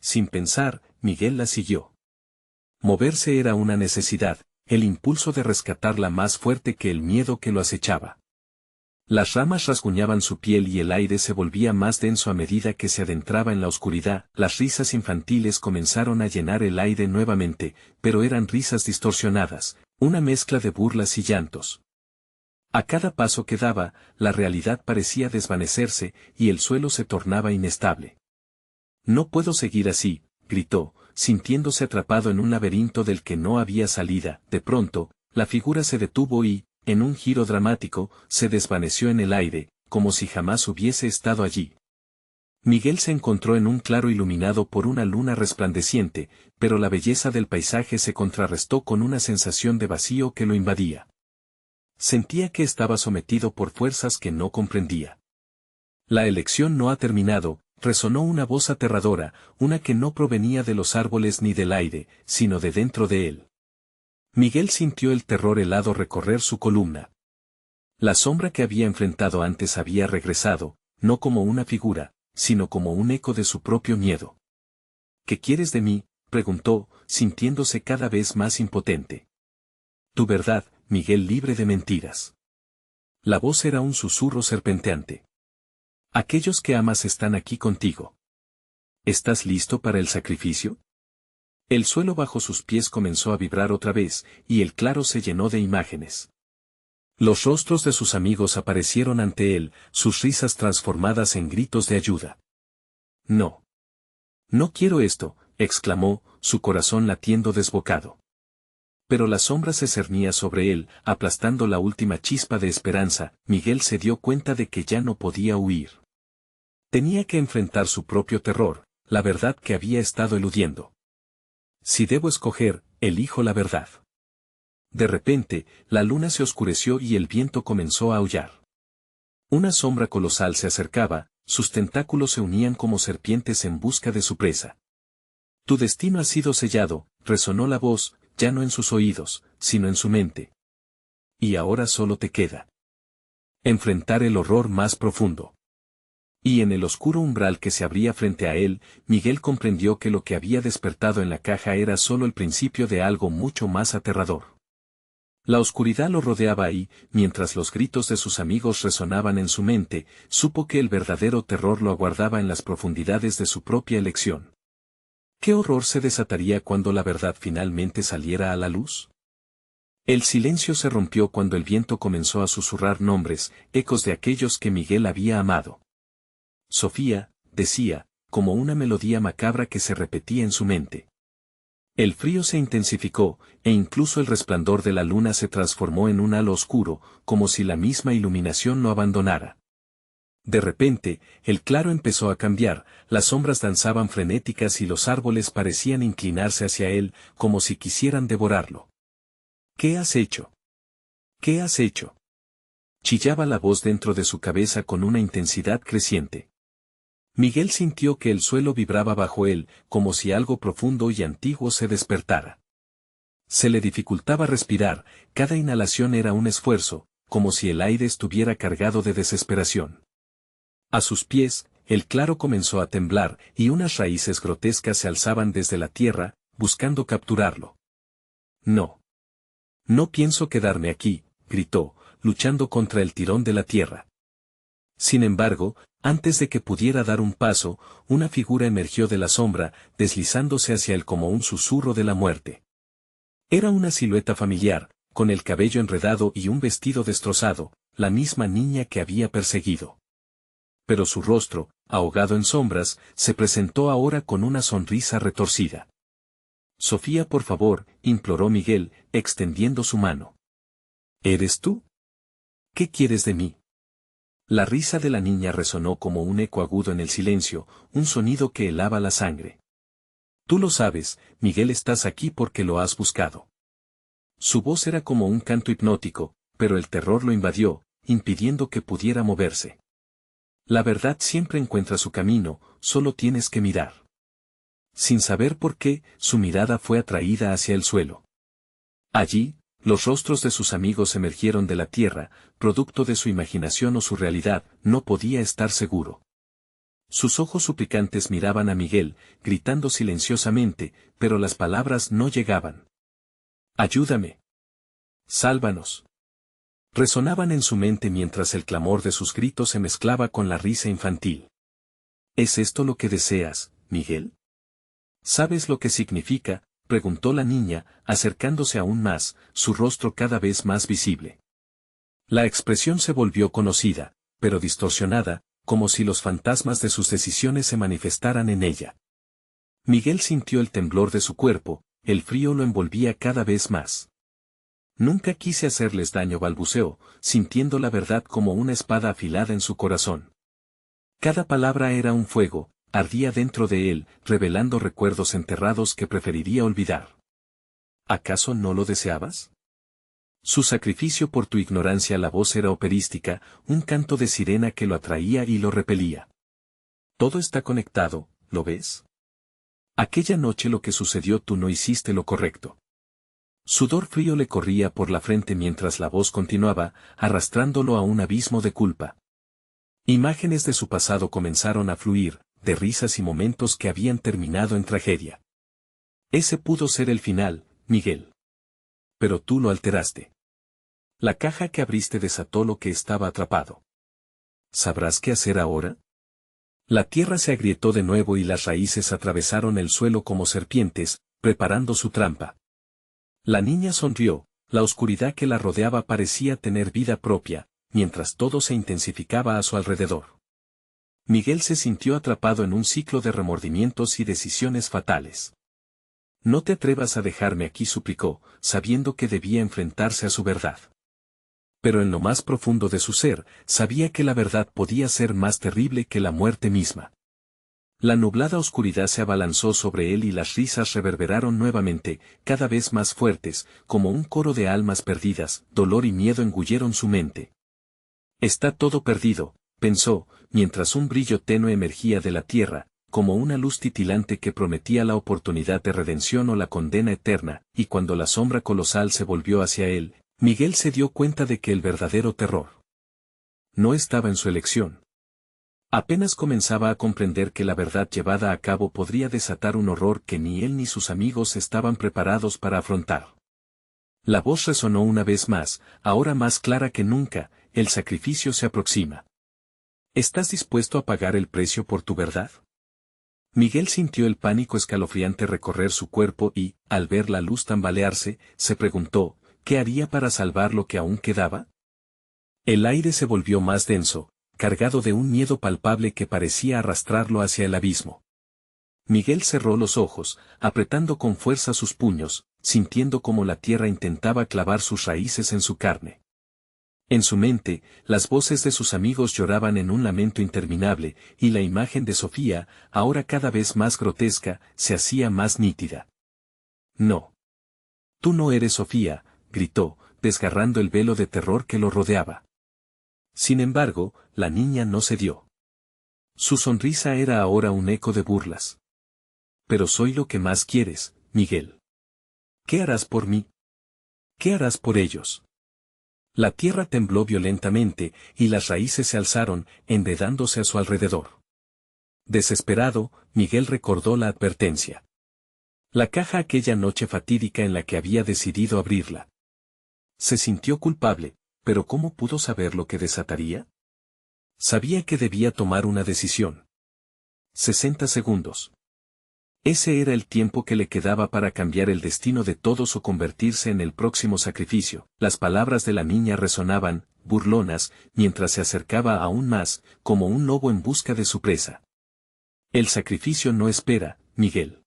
Sin pensar, Miguel la siguió. Moverse era una necesidad, el impulso de rescatarla más fuerte que el miedo que lo acechaba. Las ramas rasguñaban su piel y el aire se volvía más denso a medida que se adentraba en la oscuridad. Las risas infantiles comenzaron a llenar el aire nuevamente, pero eran risas distorsionadas, una mezcla de burlas y llantos. A cada paso que daba, la realidad parecía desvanecerse, y el suelo se tornaba inestable. «No puedo seguir así», gritó, sintiéndose atrapado en un laberinto del que no había salida. De pronto, la figura se detuvo y, en un giro dramático, se desvaneció en el aire, como si jamás hubiese estado allí. Miguel se encontró en un claro iluminado por una luna resplandeciente, pero la belleza del paisaje se contrarrestó con una sensación de vacío que lo invadía. Sentía que estaba sometido por fuerzas que no comprendía. «La elección no ha terminado», resonó una voz aterradora, una que no provenía de los árboles ni del aire, sino de dentro de él. Miguel sintió el terror helado recorrer su columna. La sombra que había enfrentado antes había regresado, no como una figura, sino como un eco de su propio miedo. «¿Qué quieres de mí?», preguntó, sintiéndose cada vez más impotente. «Tu verdad, Miguel, libre de mentiras». La voz era un susurro serpenteante. «Aquellos que amas están aquí contigo. ¿Estás listo para el sacrificio?». El suelo bajo sus pies comenzó a vibrar otra vez, y el claro se llenó de imágenes. Los rostros de sus amigos aparecieron ante él, sus risas transformadas en gritos de ayuda. «No. No quiero esto», exclamó, su corazón latiendo desbocado. Pero la sombra se cernía sobre él, aplastando la última chispa de esperanza. Miguel se dio cuenta de que ya no podía huir. Tenía que enfrentar su propio terror, la verdad que había estado eludiendo. «Si debo escoger, elijo la verdad». De repente, la luna se oscureció y el viento comenzó a aullar. Una sombra colosal se acercaba, sus tentáculos se unían como serpientes en busca de su presa. «Tu destino ha sido sellado», resonó la voz, ya no en sus oídos, sino en su mente. «Y ahora solo te queda enfrentar el horror más profundo». Y en el oscuro umbral que se abría frente a él, Miguel comprendió que lo que había despertado en la caja era solo el principio de algo mucho más aterrador. La oscuridad lo rodeaba y, mientras los gritos de sus amigos resonaban en su mente, supo que el verdadero terror lo aguardaba en las profundidades de su propia elección. ¿Qué horror se desataría cuando la verdad finalmente saliera a la luz? El silencio se rompió cuando el viento comenzó a susurrar nombres, ecos de aquellos que Miguel había amado. «Sofía», decía, como una melodía macabra que se repetía en su mente. El frío se intensificó, e incluso el resplandor de la luna se transformó en un halo oscuro, como si la misma iluminación lo abandonara. De repente, el claro empezó a cambiar, las sombras danzaban frenéticas y los árboles parecían inclinarse hacia él, como si quisieran devorarlo. ¿Qué has hecho? ¿Qué has hecho? Chillaba la voz dentro de su cabeza con una intensidad creciente. Miguel sintió que el suelo vibraba bajo él, como si algo profundo y antiguo se despertara. Se le dificultaba respirar, cada inhalación era un esfuerzo, como si el aire estuviera cargado de desesperación. A sus pies, el claro comenzó a temblar, y unas raíces grotescas se alzaban desde la tierra, buscando capturarlo. No. No pienso quedarme aquí, gritó, luchando contra el tirón de la tierra. Sin embargo, antes de que pudiera dar un paso, una figura emergió de la sombra, deslizándose hacia él como un susurro de la muerte. Era una silueta familiar, con el cabello enredado y un vestido destrozado, la misma niña que había perseguido. Pero su rostro, ahogado en sombras, se presentó ahora con una sonrisa retorcida. Sofía, por favor, imploró Miguel, extendiendo su mano. ¿Eres tú? ¿Qué quieres de mí? La risa de la niña resonó como un eco agudo en el silencio, un sonido que helaba la sangre. Tú lo sabes, Miguel, estás aquí porque lo has buscado. Su voz era como un canto hipnótico, pero el terror lo invadió, impidiendo que pudiera moverse. La verdad siempre encuentra su camino, solo tienes que mirar. Sin saber por qué, su mirada fue atraída hacia el suelo. Allí, los rostros de sus amigos emergieron de la tierra, producto de su imaginación o su realidad, no podía estar seguro. Sus ojos suplicantes miraban a Miguel, gritando silenciosamente, pero las palabras no llegaban. «Ayúdame. Sálvanos». Resonaban en su mente mientras el clamor de sus gritos se mezclaba con la risa infantil. ¿Es esto lo que deseas, Miguel? ¿Sabes lo que significa?, preguntó la niña, acercándose aún más, su rostro cada vez más visible. La expresión se volvió conocida, pero distorsionada, como si los fantasmas de sus decisiones se manifestaran en ella. Miguel sintió el temblor de su cuerpo, el frío lo envolvía cada vez más. Nunca quise hacerles daño, balbuceó, sintiendo la verdad como una espada afilada en su corazón. Cada palabra era un fuego, ardía dentro de él, revelando recuerdos enterrados que preferiría olvidar. ¿Acaso no lo deseabas? Su sacrificio por tu ignorancia. La voz era operística, un canto de sirena que lo atraía y lo repelía. Todo está conectado, ¿lo ves? Aquella noche lo que sucedió, tú no hiciste lo correcto. Sudor frío le corría por la frente mientras la voz continuaba, arrastrándolo a un abismo de culpa. Imágenes de su pasado comenzaron a fluir, de risas y momentos que habían terminado en tragedia. Ese pudo ser el final, Miguel. Pero tú lo alteraste. La caja que abriste desató lo que estaba atrapado. ¿Sabrás qué hacer ahora? La tierra se agrietó de nuevo y las raíces atravesaron el suelo como serpientes, preparando su trampa. La niña sonrió, la oscuridad que la rodeaba parecía tener vida propia, mientras todo se intensificaba a su alrededor. Miguel se sintió atrapado en un ciclo de remordimientos y decisiones fatales. No te atrevas a dejarme aquí, suplicó, sabiendo que debía enfrentarse a su verdad. Pero en lo más profundo de su ser, sabía que la verdad podía ser más terrible que la muerte misma. La nublada oscuridad se abalanzó sobre él y las risas reverberaron nuevamente, cada vez más fuertes, como un coro de almas perdidas. Dolor y miedo engulleron su mente. Está todo perdido, pensó, mientras un brillo tenue emergía de la tierra, como una luz titilante que prometía la oportunidad de redención o la condena eterna, y cuando la sombra colosal se volvió hacia él, Miguel se dio cuenta de que el verdadero terror no estaba en su elección. Apenas comenzaba a comprender que la verdad llevada a cabo podría desatar un horror que ni él ni sus amigos estaban preparados para afrontar. La voz resonó una vez más, ahora más clara que nunca: el sacrificio se aproxima. ¿Estás dispuesto a pagar el precio por tu verdad? Miguel sintió el pánico escalofriante recorrer su cuerpo y, al ver la luz tambalearse, se preguntó, ¿qué haría para salvar lo que aún quedaba? El aire se volvió más denso, cargado de un miedo palpable que parecía arrastrarlo hacia el abismo. Miguel cerró los ojos, apretando con fuerza sus puños, sintiendo como la tierra intentaba clavar sus raíces en su carne. En su mente, las voces de sus amigos lloraban en un lamento interminable, y la imagen de Sofía, ahora cada vez más grotesca, se hacía más nítida. No. Tú no eres Sofía, gritó, desgarrando el velo de terror que lo rodeaba. Sin embargo, la niña no cedió. Su sonrisa era ahora un eco de burlas. Pero soy lo que más quieres, Miguel. ¿Qué harás por mí? ¿Qué harás por ellos? La tierra tembló violentamente, y las raíces se alzaron, enredándose a su alrededor. Desesperado, Miguel recordó la advertencia. La caja aquella noche fatídica en la que había decidido abrirla. Se sintió culpable, pero ¿cómo pudo saber lo que desataría? Sabía que debía tomar una decisión. 60 segundos. Ese era el tiempo que le quedaba para cambiar el destino de todos o convertirse en el próximo sacrificio. Las palabras de la niña resonaban, burlonas, mientras se acercaba aún más, como un lobo en busca de su presa. El sacrificio no espera, Miguel.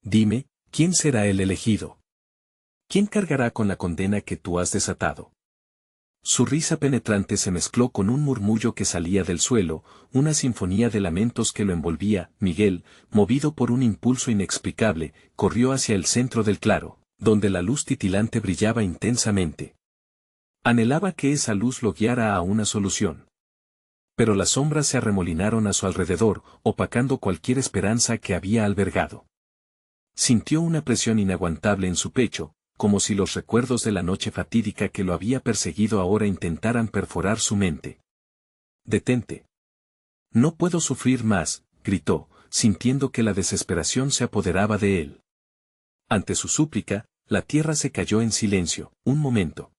Dime, ¿quién será el elegido? ¿Quién cargará con la condena que tú has desatado? Su risa penetrante se mezcló con un murmullo que salía del suelo, una sinfonía de lamentos que lo envolvía. Miguel, movido por un impulso inexplicable, corrió hacia el centro del claro, donde la luz titilante brillaba intensamente. Anhelaba que esa luz lo guiara a una solución. Pero las sombras se arremolinaron a su alrededor, opacando cualquier esperanza que había albergado. Sintió una presión inaguantable en su pecho, como si los recuerdos de la noche fatídica que lo había perseguido ahora intentaran perforar su mente. «Detente. No puedo sufrir más», gritó, sintiendo que la desesperación se apoderaba de él. Ante su súplica, la tierra se cayó en silencio, un momento.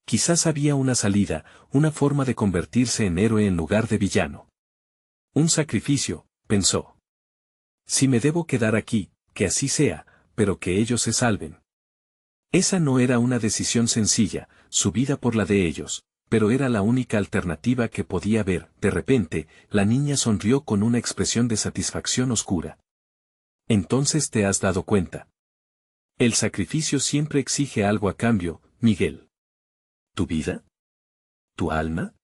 Quizás había una salida, una forma de convertirse en héroe en lugar de villano. Un sacrificio, pensó. Si me debo quedar aquí, que así sea, pero que ellos se salven. Esa no era una decisión sencilla, su vida por la de ellos, pero era la única alternativa que podía ver. De repente, la niña sonrió con una expresión de satisfacción oscura. Entonces te has dado cuenta. El sacrificio siempre exige algo a cambio, Miguel. ¿Tu vida? ¿Tu alma?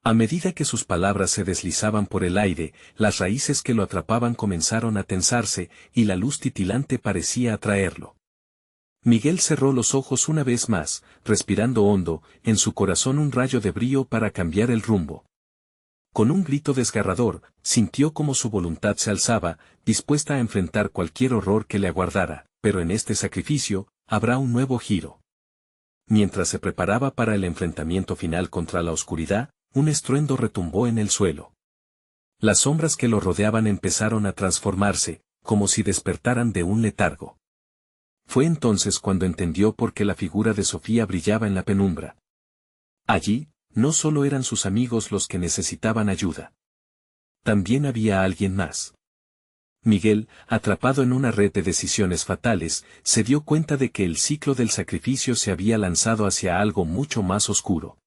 A medida que sus palabras se deslizaban por el aire, las raíces que lo atrapaban comenzaron a tensarse, y la luz titilante parecía atraerlo. Miguel cerró los ojos una vez más, respirando hondo, en su corazón un rayo de brío para cambiar el rumbo. Con un grito desgarrador, sintió como su voluntad se alzaba, dispuesta a enfrentar cualquier horror que le aguardara, pero en este sacrificio, habrá un nuevo giro. Mientras se preparaba para el enfrentamiento final contra la oscuridad, un estruendo retumbó en el suelo. Las sombras que lo rodeaban empezaron a transformarse, como si despertaran de un letargo. Fue entonces cuando entendió por qué la figura de Sofía brillaba en la penumbra. Allí, no solo eran sus amigos los que necesitaban ayuda. También había alguien más. Miguel, atrapado en una red de decisiones fatales, se dio cuenta de que el ciclo del sacrificio se había lanzado hacia algo mucho más oscuro.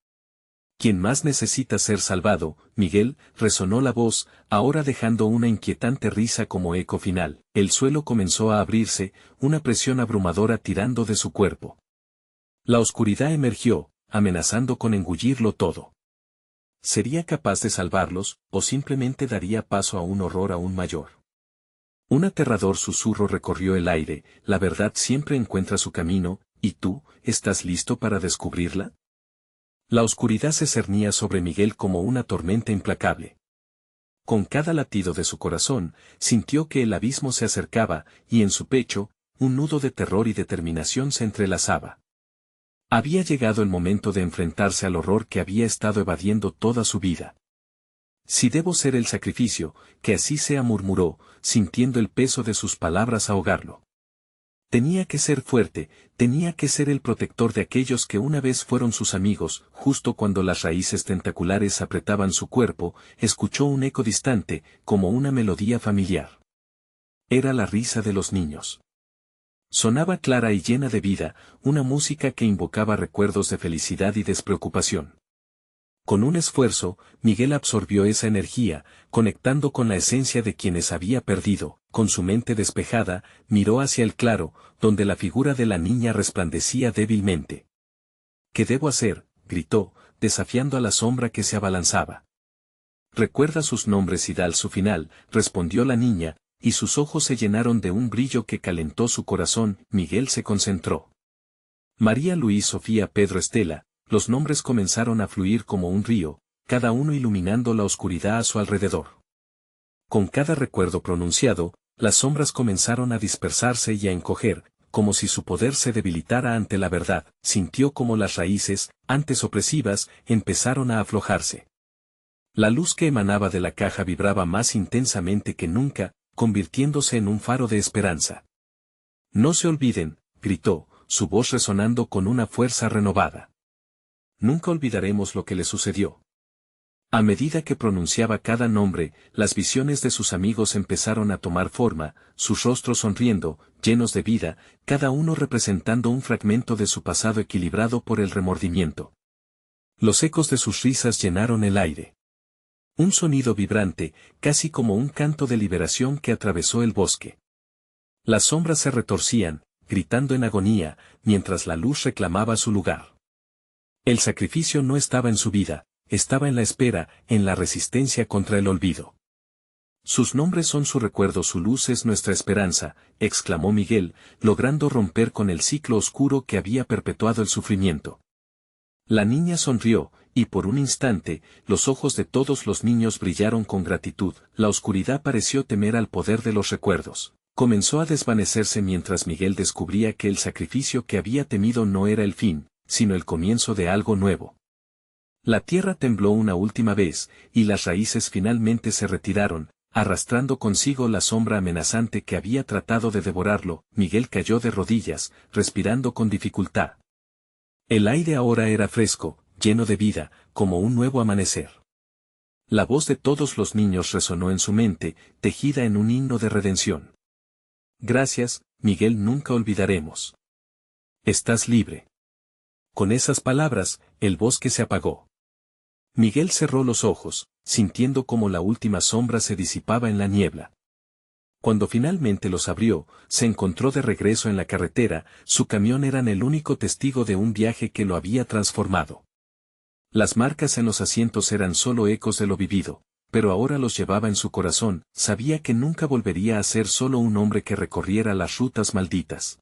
«¿Quién más necesita ser salvado, Miguel?», resonó la voz, ahora dejando una inquietante risa como eco final. El suelo comenzó a abrirse, una presión abrumadora tirando de su cuerpo. La oscuridad emergió, amenazando con engullirlo todo. ¿Sería capaz de salvarlos, o simplemente daría paso a un horror aún mayor? Un aterrador susurro recorrió el aire: la verdad siempre encuentra su camino, ¿y tú, estás listo para descubrirla? La oscuridad se cernía sobre Miguel como una tormenta implacable. Con cada latido de su corazón, sintió que el abismo se acercaba, y en su pecho, un nudo de terror y determinación se entrelazaba. Había llegado el momento de enfrentarse al horror que había estado evadiendo toda su vida. «Si debo ser el sacrificio, que así sea», murmuró, sintiendo el peso de sus palabras ahogarlo. Tenía que ser fuerte, tenía que ser el protector de aquellos que una vez fueron sus amigos. Justo cuando las raíces tentaculares apretaban su cuerpo, escuchó un eco distante, como una melodía familiar. Era la risa de los niños. Sonaba clara y llena de vida, una música que invocaba recuerdos de felicidad y despreocupación. Con un esfuerzo, Miguel absorbió esa energía, conectando con la esencia de quienes había perdido. Con su mente despejada, miró hacia el claro, donde la figura de la niña resplandecía débilmente. ¿Qué debo hacer?, gritó, desafiando a la sombra que se abalanzaba. Recuerda sus nombres y dal su final, respondió la niña, y sus ojos se llenaron de un brillo que calentó su corazón. Miguel se concentró. María, Luis, Sofía, Pedro, Estela. Los nombres comenzaron a fluir como un río, cada uno iluminando la oscuridad a su alrededor. Con cada recuerdo pronunciado, las sombras comenzaron a dispersarse y a encoger, como si su poder se debilitara ante la verdad. Sintió como las raíces, antes opresivas, empezaron a aflojarse. La luz que emanaba de la caja vibraba más intensamente que nunca, convirtiéndose en un faro de esperanza. No se olviden, gritó, su voz resonando con una fuerza renovada. Nunca olvidaremos lo que le sucedió. A medida que pronunciaba cada nombre, las visiones de sus amigos empezaron a tomar forma, sus rostros sonriendo, llenos de vida, cada uno representando un fragmento de su pasado equilibrado por el remordimiento. Los ecos de sus risas llenaron el aire. Un sonido vibrante, casi como un canto de liberación que atravesó el bosque. Las sombras se retorcían, gritando en agonía, mientras la luz reclamaba su lugar. El sacrificio no estaba en su vida, estaba en la espera, en la resistencia contra el olvido. Sus nombres son su recuerdo, su luz es nuestra esperanza, exclamó Miguel, logrando romper con el ciclo oscuro que había perpetuado el sufrimiento. La niña sonrió, y por un instante, los ojos de todos los niños brillaron con gratitud. La oscuridad pareció temer al poder de los recuerdos. Comenzó a desvanecerse mientras Miguel descubría que el sacrificio que había temido no era el fin, sino el comienzo de algo nuevo. La tierra tembló una última vez, y las raíces finalmente se retiraron, arrastrando consigo la sombra amenazante que había tratado de devorarlo. Miguel cayó de rodillas, respirando con dificultad. El aire ahora era fresco, lleno de vida, como un nuevo amanecer. La voz de todos los niños resonó en su mente, tejida en un himno de redención. Gracias, Miguel, nunca olvidaremos. Estás libre. Con esas palabras, el bosque se apagó. Miguel cerró los ojos, sintiendo como la última sombra se disipaba en la niebla. Cuando finalmente los abrió, se encontró de regreso en la carretera. Su camión era el único testigo de un viaje que lo había transformado. Las marcas en los asientos eran solo ecos de lo vivido, pero ahora los llevaba en su corazón. Sabía que nunca volvería a ser solo un hombre que recorriera las rutas malditas.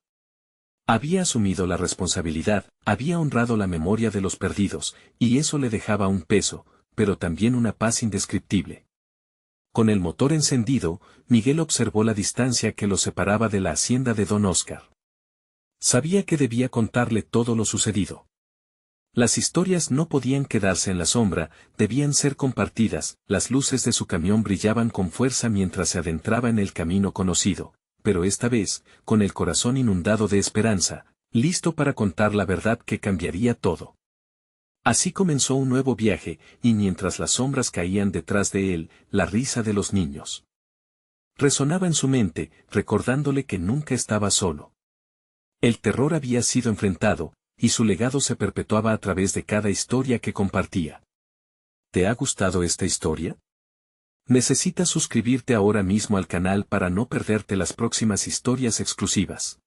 Había asumido la responsabilidad, había honrado la memoria de los perdidos, y eso le dejaba un peso, pero también una paz indescriptible. Con el motor encendido, Miguel observó la distancia que lo separaba de la hacienda de Don Oscar. Sabía que debía contarle todo lo sucedido. Las historias no podían quedarse en la sombra, debían ser compartidas. Las luces de su camión brillaban con fuerza mientras se adentraba en el camino conocido, pero esta vez, con el corazón inundado de esperanza, listo para contar la verdad que cambiaría todo. Así comenzó un nuevo viaje, y mientras las sombras caían detrás de él, la risa de los niños resonaba en su mente, recordándole que nunca estaba solo. El terror había sido enfrentado, y su legado se perpetuaba a través de cada historia que compartía. ¿Te ha gustado esta historia? Necesitas suscribirte ahora mismo al canal para no perderte las próximas historias exclusivas.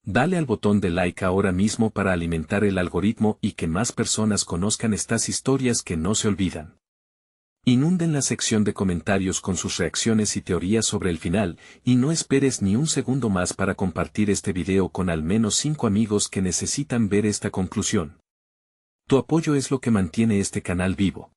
Dale al botón de like ahora mismo para alimentar el algoritmo y que más personas conozcan estas historias que no se olvidan. Inunden la sección de comentarios con sus reacciones y teorías sobre el final, y no esperes ni un segundo más para compartir este video con al menos 5 amigos que necesitan ver esta conclusión. Tu apoyo es lo que mantiene este canal vivo.